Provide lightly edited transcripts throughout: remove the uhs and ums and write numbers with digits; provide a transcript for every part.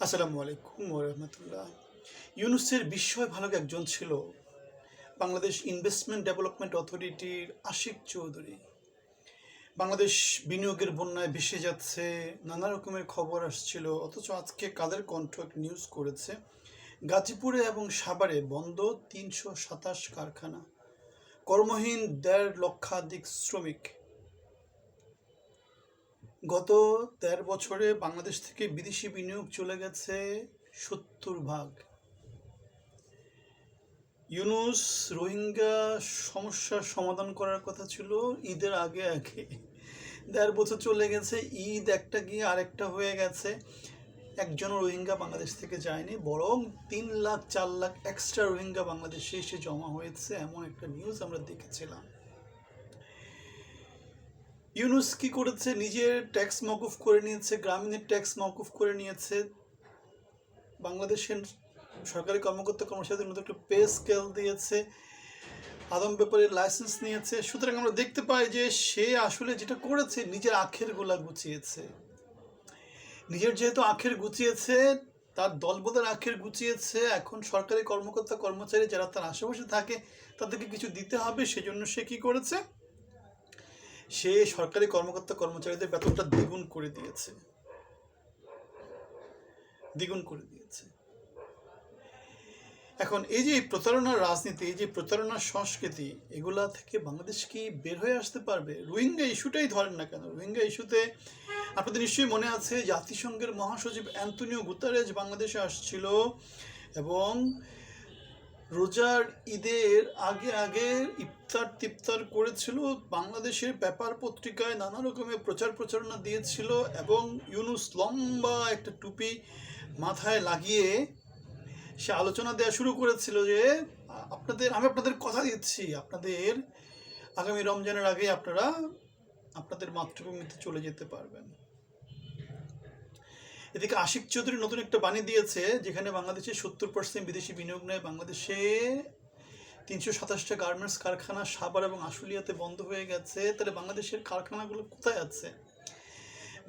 আসসালামু আলাইকুম ওরহমতুল্লাহ। ইউনুসের বিস্ময় ভালো একজন ছিল বাংলাদেশ ইনভেস্টমেন্ট ডেভেলপমেন্ট অথরিটির আশিক চৌধুরী। বাংলাদেশ বিনিয়োগের বন্যায় ভেসে যাচ্ছে, নানা রকমের খবর আসছিল, অথচ আজকে কালের কণ্ঠ নিউজ করেছে গাজীপুরে এবং সাভারে বন্ধ ৩২৭ কারখানা, কর্মহীন ১.৫ লক্ষাধিক শ্রমিক। গত ১৩ বছরে বাংলাদেশ থেকে বিদেশি বিনিয়োগ চলে গেছে ৭০ ভাগ। ইউনুস রোহিঙ্গা সমস্যার সমাধান করার কথা ছিল ঈদের আগে আগে। ১.৫ বছর চলে গেছে, ঈদ একটা গিয়ে আরেকটা হয়ে গেছে, একজনও রোহিঙ্গা বাংলাদেশ থেকে যায়নি, বরং ৩ লাখ ৪ লাখ এক্সট্রা রোহিঙ্গা বাংলাদেশে এসে জমা হয়েছে, এমন একটা নিউজ আমরা দেখেছিলাম। ইউনুস কি করেছে? নিজের ট্যাক্স মওকুফ করে নিয়েছে, গ্রামীণের ট্যাক্স মওকুফ করে নিয়েছে, বাংলাদেশের সরকারি কর্মকর্তা কর্মচারীদের মধ্যে একটা পে স্কেল দিয়েছে, আদম ব্যাপারের লাইসেন্স নিয়েছে। সুতরাং আমরা দেখতে পাই যে সে আসলে যেটা করেছে নিজের আখের গোলা গুছিয়েছে। নিজের যেহেতু আখের গুছিয়েছে, তার দলবলের আখের গুছিয়েছে, এখন সরকারি কর্মকর্তা কর্মচারী যারা তার আশেপাশে থাকে তাদেরকে কিছু দিতে হবে, সেজন্য সে কি করেছে? সে সরকারি কর্মকর্তা কর্মচারীদের বেতনটা দ্বিগুণ করে দিয়েছে। এখন এই যে প্রতারণার রাজনীতি, এই যে প্রতারণার সংস্কৃতি, এগুলা থেকে বাংলাদেশ কি বের হয়ে আসতে পারবে? রোহিঙ্গা ইস্যুটাই ধরেন না কেন, রোহিঙ্গা ইস্যুতে আপনাদের নিশ্চয়ই মনে আছে জাতিসংঘের মহাসচিব অ্যান্টোনিও গুতেরেস বাংলাদেশে আসছিল এবং রোজার ঈদের আগে আগে ইফতার টিফতার করেছিল, বাংলাদেশের পেপার পত্রিকায় নানা রকমের প্রচারণা দিয়েছিল এবং ইউনুস লম্বা একটা টুপি মাথায় লাগিয়ে সে আলোচনা দেওয়া শুরু করেছিল যে আমি আপনাদের কথা দিচ্ছি, আপনাদের আগামী রমজানের আগে আপনারা আপনাদের মাতৃভূমিতে চলে যেতে পারবেন। এদিকে আশিক চৌধুরী নতুন একটা বাণী দিয়েছে, যেখানে বাংলাদেশে ৭০% বিদেশি বিনিয়োগ নেয়। বাংলাদেশে ৩২৭টা গার্মেন্টস কারখানা সাভার এবং আশুলিয়াতে বন্ধ হয়ে গেছে। তাহলে বাংলাদেশের কারখানাগুলো কোথায় আছে?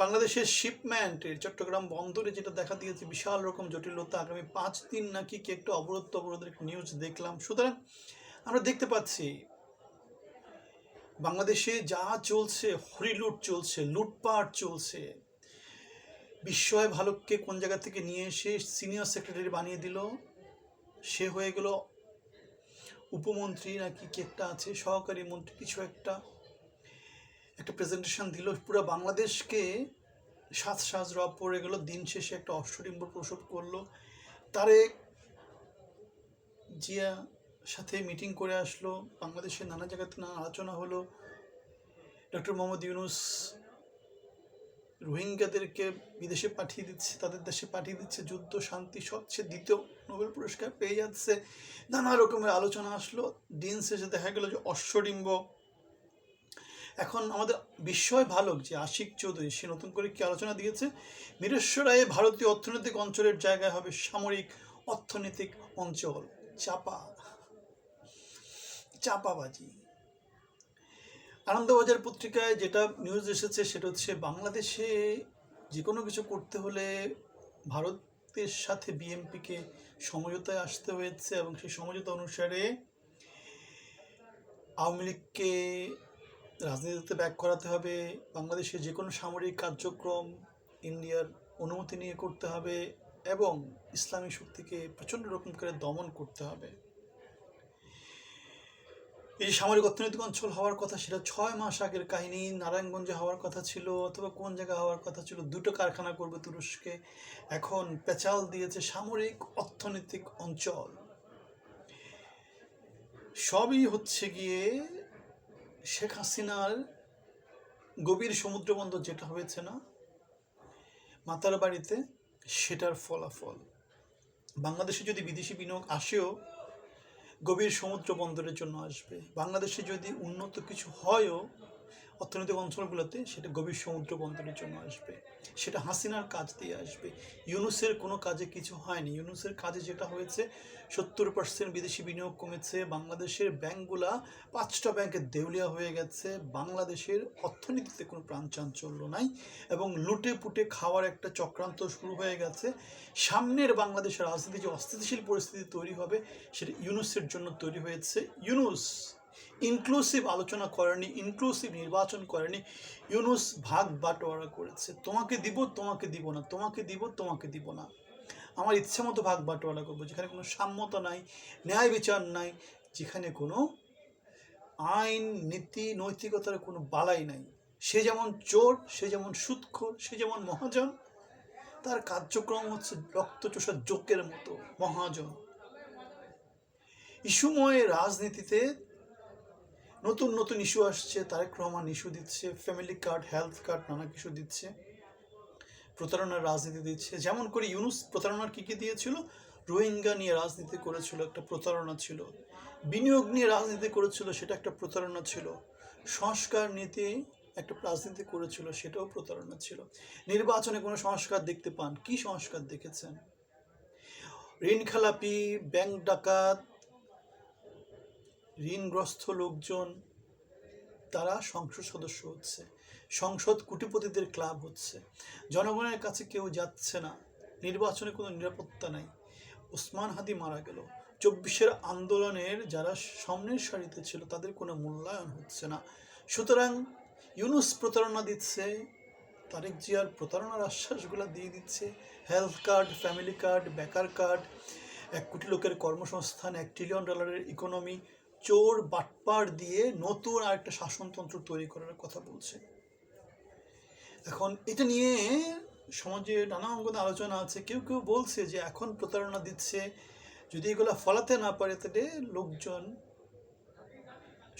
বাংলাদেশের শিপমেন্টের চট্টগ্রাম বন্দরে যেটা দেখা দিয়েছে বিশাল রকম জটিলতা, আগামী 5 দিন নাকি কি একটা অবরোধের নিউজ দেখলাম। সুতরাং আমরা দেখতে পাচ্ছি বাংলাদেশে যা চলছে, হরিলুট চলছে, লুটপাট চলছে। বিস্ময় ভালুককে কোন জায়গা থেকে নিয়ে এসে সিনিয়র সেক্রেটারি বানিয়ে দিল, সে হয়ে গেল উপমন্ত্রী নাকি কি একটা আছে, সহকারী মন্ত্রী কিছু একটা প্রেজেন্টেশন দিল, পুরো বাংলাদেশকে সাজ রব পড়ে গেল। দিন শেষে একটা অশ্বডিম্ব প্রসব করলো। তারেক জিয়া সাথে মিটিং করে আসলো, বাংলাদেশের নানা জায়গাতে নানা আলোচনা হলো। ডক্টর মোহাম্মদ ইউনুস রোহিঙ্গাদেরকে বিদেশে পাঠিয়ে দিচ্ছে, তাদের দেশে পাঠিয়ে দিচ্ছে, যুদ্ধ শান্তি সবচেয়ে দ্বিতীয় নোবেল পুরস্কার পেয়ে যাচ্ছে, নানা রকমের আলোচনা আসলো। দিন শেষে দেখা গেল যে অশ্বডিম্ব। এখন আমাদের বিস্ময় ভালুক যে আশিক চৌধুরী, সে নতুন করে কি আলোচনা দিয়েছে? মিরেশ্বরায়ে ভারতীয় অর্থনৈতিক অঞ্চলের জায়গায় হবে সামরিক অর্থনৈতিক অঞ্চল। চাপাবাজি। আনন্দবাজার পত্রিকায় যেটা নিউজ এসেছে সেটা হচ্ছে বাংলাদেশে যে কোনো কিছু করতে হলে ভারতের সাথে বিএনপিকে সমঝোতায় আসতে হয়েছে এবং সেই সমঝোতা অনুসারে আওয়ামী লীগকে রাজনীতিতে ব্যাক করাতে হবে। বাংলাদেশে যে কোনো সামরিক কার্যক্রম ইন্ডিয়ার অনুমতি নিয়ে করতে হবে এবং ইসলামী শক্তিকে প্রচণ্ড রকম করে দমন করতে হবে। এই সামরিক অর্থনৈতিক অঞ্চল হওয়ার কথা সেটা 6 মাস আগের কাহিনী। নারায়ণগঞ্জে হওয়ার কথা ছিল অথবা কোন জায়গায় হওয়ার কথা ছিল, 2টো কারখানা করবে তুরস্কে, এখন পেঁচাল দিয়েছে সামরিক অর্থনৈতিক অঞ্চল। সবই হচ্ছে গিয়ে শেখ হাসিনার গভীর সমুদ্র বন্দর যেটা হয়েছে না মাতার বাড়িতে, সেটার ফলাফল। বাংলাদেশে যদি বিদেশি বিনিয়োগ আসেও গভীর সমুদ্র বন্দরের জন্য আসবে। বাংলাদেশে যদি উন্নত কিছু হয়ও অর্থনৈতিক অঞ্চলগুলোতে, সেটা গভীর সমুদ্র বন্দরের জন্য আসবে, সেটা হাসিনার কাজ দিয়ে আসবে। ইউনূসের কোনো কাজে কিছু হয়নি। ইউনূসের কাজে যেটা হয়েছে, 70% বিদেশি বিনিয়োগ কমেছে, বাংলাদেশের ব্যাংকগুলা 5টা ব্যাংকের দেউলিয়া হয়ে গেছে, বাংলাদেশের অর্থনীতিতে কোনো প্রাণচাঞ্চল্য নাই এবং লুটে পুটে খাওয়ার একটা চক্রান্ত শুরু হয়ে গেছে। সামনের বাংলাদেশের রাজনীতি যে অস্থিতিশীল পরিস্থিতি তৈরি হবে, সেটা ইউনূসের জন্য তৈরি হয়েছে। ইউনূস ইনক্লুসিভ আলোচনা করেনি, ইনক্লুসিভ নির্বাচন করেনি, ইউনূস ভাগ বাটোয়ারা করেছে। তোমাকে দিব, তোমাকে দিব না, তোমাকে দিব, তোমাকে দিব না, আমার ইচ্ছে মতো ভাগ বাটোয়ারা করবো, যেখানে কোনো সাম্যতা নাই, ন্যায় বিচার নাই, যেখানে কোনো আইন নীতি নৈতিকতার কোনো বালাই নাই। সে যেমন চোর, সে যেমন সুদখোর, সে যেমন মহাজন, তার কার্যক্রম হচ্ছে রক্তচোষা জোকের মতো মহাজন। ইস্যুময় রাজনীতিতে নতুন নতুন ইস্যু আসছে, তারেক রহমান ইস্যু দিচ্ছে, ফ্যামিলি কার্ড, হেলথ কার্ড, নানা কিছু দিচ্ছে, প্রতারণার রাজনীতি দিচ্ছে। যেমন করে ইউনূস প্রতারণার কী কী দিয়েছিল, রোহিঙ্গা নিয়ে রাজনীতি করেছিল, একটা প্রতারণা ছিল। বিনিয়োগ নিয়ে রাজনীতি করেছিল, সেটা একটা প্রতারণা ছিল। সংস্কার নীতি একটা রাজনীতি করেছিল, সেটাও প্রতারণা ছিল। নির্বাচনে কোনো সংস্কার দেখতে পান? কি সংস্কার দেখেছেন? ঋণ খেলাপি, ব্যাংক ডাকাত, ঋণগ্রস্ত লোকজন, তারা সংসদ সদস্য হচ্ছে, সংসদ কোটিপতিদের ক্লাব হচ্ছে, জনগণের কাছে কেউ যাচ্ছে না, নির্বাচনে কোনো নিরাপত্তা নাই। ওসমান হাদি মারা গেল, 24-এর আন্দোলনের যারা সামনের সারিতে ছিল তাদের কোনো মূল্যায়ন হচ্ছে না। সুতরাং ইউনূস প্রতারণা দিচ্ছে, তারেক জিয়ার প্রতারণার আশ্বাসগুলো দিয়ে দিচ্ছে। হেলথ কার্ড, ফ্যামিলি কার্ড, বেকার কার্ড, 1 কোটি লোকের কর্মসংস্থান, $1 ট্রিলিয়ন ইকোনমি, চোর বাটপার দিয়ে নতুন আরেকটা শাসনতন্ত্র তৈরি করার কথা বলছে। এখন এটা নিয়ে সমাজে নানা অঙ্গনে আলোচনা আছে। কেউ কেউ বলছে যে এখন প্রতারণা দিচ্ছে, যদি এগুলো ফলাতে না পারে তাহলে লোকজন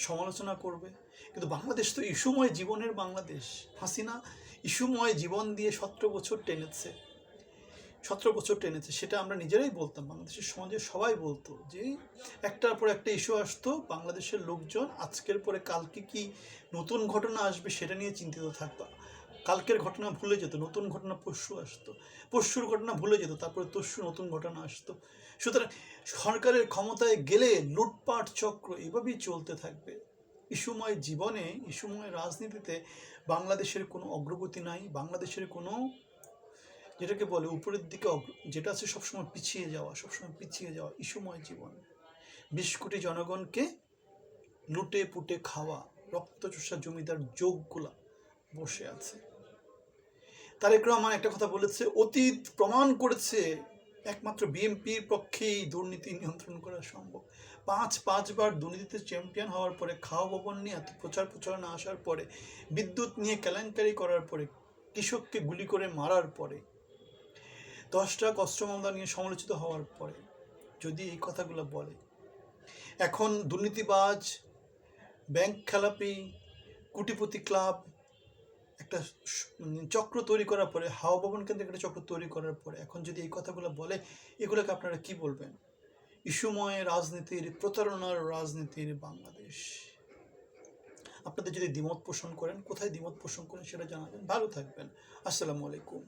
সমালোচনা করবে। কিন্তু বাংলাদেশ তো ইস্যুময় জীবনের বাংলাদেশ। হাসিনা ইস্যুময় জীবন দিয়ে 17 বছর টেনেছে, 17 বছর টেনেছে। সেটা আমরা নিজেরাই বলতাম, বাংলাদেশের সমাজে সবাই বলতো যে একটার পর একটা ইস্যু আসতো, বাংলাদেশের লোকজন আজকের পরে কালকে কি নতুন ঘটনা আসবে সেটা নিয়ে চিন্তিত থাকতো। কালকের ঘটনা ভুলে যেত, নতুন ঘটনা পরশু আসতো, পরশুর ঘটনা ভুলে যেত, তারপরে তরশু নতুন ঘটনা আসতো। সুতরাং সরকারের ক্ষমতায় গেলে লুটপাট চক্র এভাবেই চলতে থাকবে। ইস্যুময় জীবনে, ইস্যুময় রাজনীতিতে বাংলাদেশের কোনো অগ্রগতি নাই, বাংলাদেশের কোনো, যেটাকে বলে উপরের দিকে যেটা আছে সবসময় পিছিয়ে যাওয়া, সবসময় পিছিয়ে যাওয়া। ইস্যুময় জীবন 20 কোটি জনগণকে লুটে পুটে খাওয়া রক্তচোষা জমিদার যোগগুলা বসে আছে। তারেক রহমান একটা কথা বলেছে, অতীত প্রমাণ করেছে একমাত্র বিএনপির পক্ষেই দুর্নীতি নিয়ন্ত্রণ করা সম্ভব। 5বার দুর্নীতিতে চ্যাম্পিয়ন হওয়ার পরে, খাওয়া ভবন নিয়ে এত প্রচার প্রচারণা আসার পরে, বিদ্যুৎ নিয়ে কেলেঙ্কারি করার পরে, কৃষককে গুলি করে মারার পরে, 10টা কষ্ট মামলা নিয়ে সমালোচিত হওয়ার পরে যদি এই কথাগুলো বলে, এখন দুর্নীতিবাজ, ব্যাংক খেলাপি, কোটিপতি ক্লাব একটা চক্র তৈরি করার পরে, হাওয়া ভবন কেন্দ্রে একটা চক্র তৈরি করার পরে এখন যদি এই কথাগুলো বলে, এগুলোকে আপনারা কি বলবেন? ইস্যুময় রাজনীতির, প্রতারণার রাজনীতির বাংলাদেশ। আপনাদের যদি দ্বিমত পোষণ করেন, কোথায় দ্বিমত পোষণ করেন সেটা জানাবেন। ভালো থাকবেন। আসসালামু আলাইকুম।